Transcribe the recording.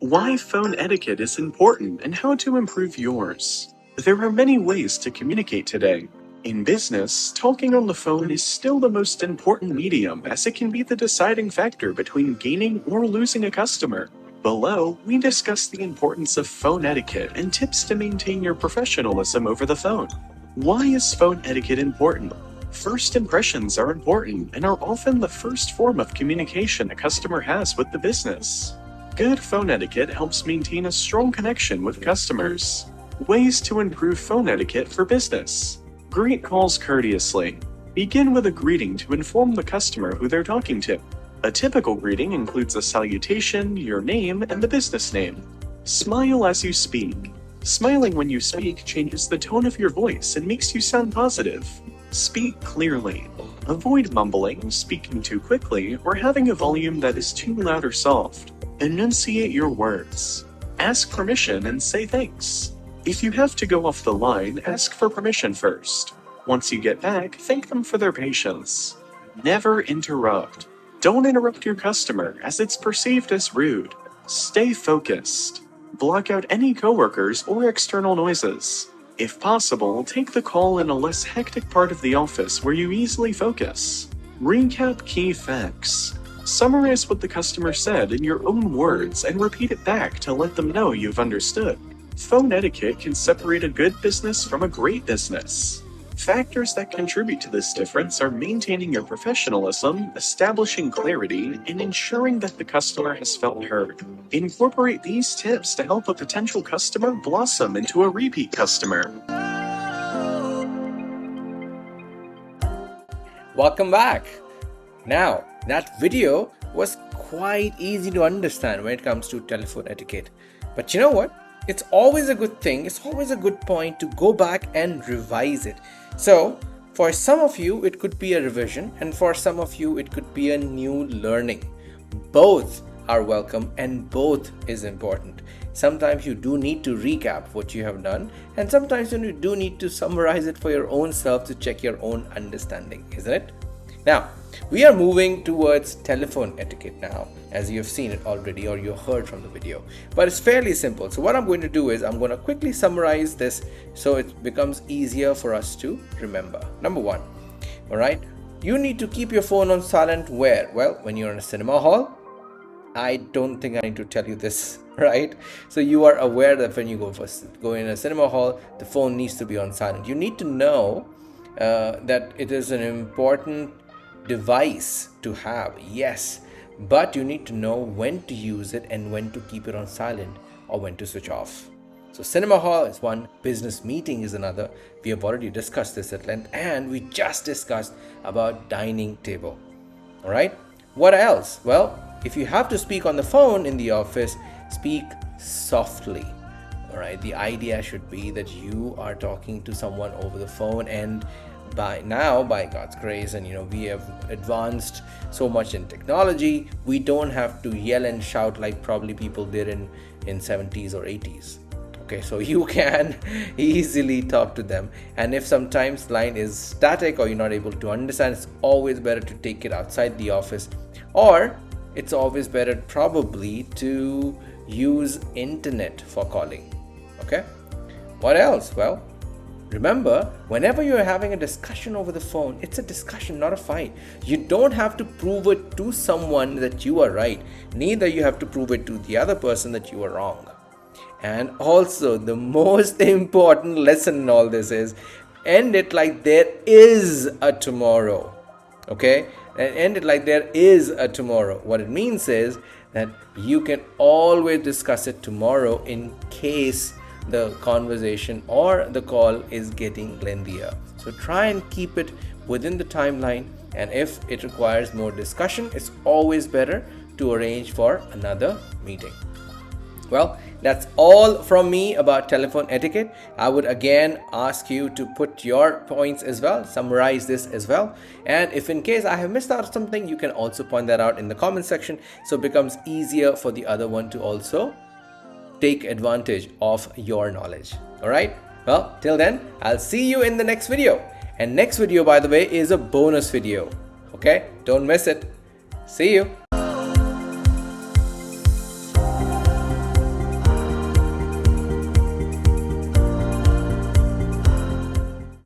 Why phone etiquette is important and how to improve yours. There are many ways to communicate today. In business, talking on the phone is still the most important medium as it can be the deciding factor between gaining or losing a customer. Below, we discuss the importance of phone etiquette and tips to maintain your professionalism over the phone. Why is phone etiquette important? First impressions are important and are often the first form of communication a customer has with the business. Good phone etiquette helps maintain a strong connection with customers. Ways to improve phone etiquette for business. Greet calls courteously. Begin with a greeting to inform the customer who they're talking to. A typical greeting includes a salutation, your name, and the business name. Smile as you speak. Smiling when you speak changes the tone of your voice and makes you sound positive. Speak clearly. Avoid mumbling, speaking too quickly, or having a volume that is too loud or soft. Enunciate your words. Ask permission and say thanks. If you have to go off the line, ask for permission first. Once you get back, thank them for their patience. Never interrupt. Don't interrupt your customer as it's perceived as rude. Stay focused. Block out any coworkers or external noises. If possible, take the call in a less hectic part of the office where you easily focus. Recap key facts. Summarize what the customer said in your own words and repeat it back to let them know you've understood. Phone etiquette can separate a good business from a great business. Factors that contribute to this difference are maintaining your professionalism, establishing clarity, and ensuring that the customer has felt heard. Incorporate these tips to help a potential customer blossom into a repeat customer. Welcome back. Now, that video was quite easy to understand when it comes to telephone etiquette. But you know what? It's always a good thing, it's always a good point to go back and revise it. So, for some of you, it could be a revision, and for some of you, it could be a new learning. Both are welcome and both is important. Sometimes you do need to recap what you have done, and sometimes you do need to summarize it for your own self to check your own understanding, isn't it? Now, we are moving towards telephone etiquette now, as you have seen it already or you heard from the video. But it's fairly simple. So what I'm going to do is I'm going to quickly summarize this so it becomes easier for us to remember. Number one, all right, you need to keep your phone on silent where? Well, when you're in a cinema hall. I don't think I need to tell you this, right? So you are aware that when you go in a cinema hall, the phone needs to be on silent. You need to know that it is an important device to have, yes, but you need to know when to use it and when to keep it on silent or when to switch off. So cinema hall is one, business meeting is another. We have already discussed this at length, and we just discussed about dining table. All right, what else? Well, if you have to speak on the phone in the office, speak softly. All right, the idea should be that you are talking to someone over the phone, and by God's grace, and we have advanced so much in technology, we don't have to yell and shout like probably people did in 70s or 80s. Okay, so you can easily talk to them, and if sometimes line is static or you're not able to understand, it's always better to take it outside the office, or it's always better probably to use internet for calling. Okay, what else? Well, remember, whenever you're having a discussion over the phone, it's a discussion, not a fight. You don't have to prove it to someone that you are right. Neither you have to prove it to the other person that you are wrong. And also, the most important lesson in all this is end it like there is a tomorrow. Okay? And end it like there is a tomorrow. What it means is that you can always discuss it tomorrow in case the conversation or the call is getting lengthier. So try and keep it within the timeline, and if it requires more discussion, it's always better to arrange for another meeting. Well, that's all from me about telephone etiquette. I would again ask you to put your points as well, summarize this as well. And if in case I have missed out something, you can also point that out in the comment section, so it becomes easier for the other one to also take advantage of your knowledge. All right. Well, till then, I'll see you in the next video. And next video, by the way, is a bonus video. Okay. Don't miss it. See you.